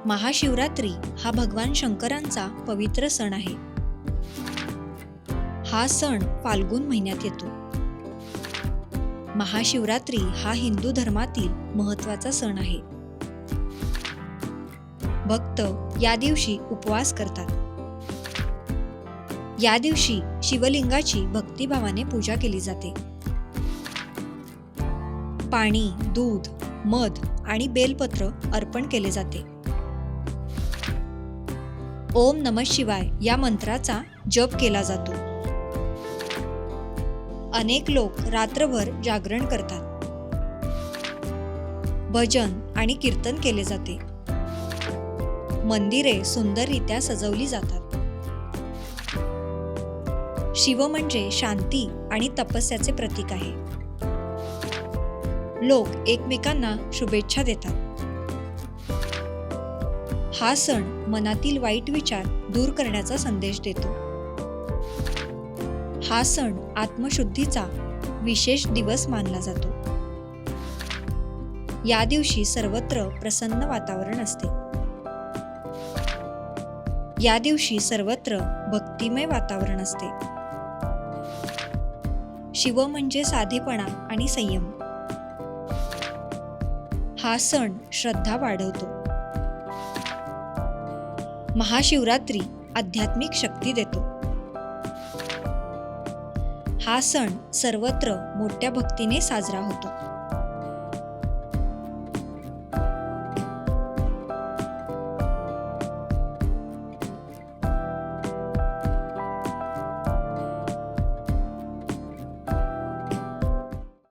महाशिवरात्री हा भगवान शंकरांचा पवित्र सण आहे. हा सण फाल्गुन महिन्यात येतो. महाशिवरात्री हा हिंदू धर्मातील महत्त्वाचा सण आहे. भक्त या दिवशी उपवास करतात. या दिवशी शिवलिंगाची भक्तिभावाने पूजा केली जाते. पाणी, दूध, मध आणि बेलपत्र अर्पण केले जाते. ओम नमः शिवाय या मंत्राचा जप केला जातो. अनेक लोक रात्रभर जागरण करतात. भजन आणि कीर्तन केले जाते. मंदिरे सुंदररित्या सजवली जातात. शिव म्हणजे शांती आणि तपस्याचे प्रतीक आहे. लोक एकमेकांना शुभेच्छा देतात. हा सण मनातील वाईट विचार दूर करण्याचा संदेश देतो. हा सण आत्मशुद्धीचा विशेष दिवस मानला जातो. या दिवशी सर्वत्र प्रसन्न वातावरण असते. या दिवशी सर्वत्र भक्तिमय वातावरण असते. शिव म्हणजे साधेपणा आणि संयम. हा सण श्रद्धा वाढवतो. महाशिवरात्री आध्यात्मिक शक्ती देतो. हा सण सर्वत्र मोठ्या भक्तीने साजरा होतो.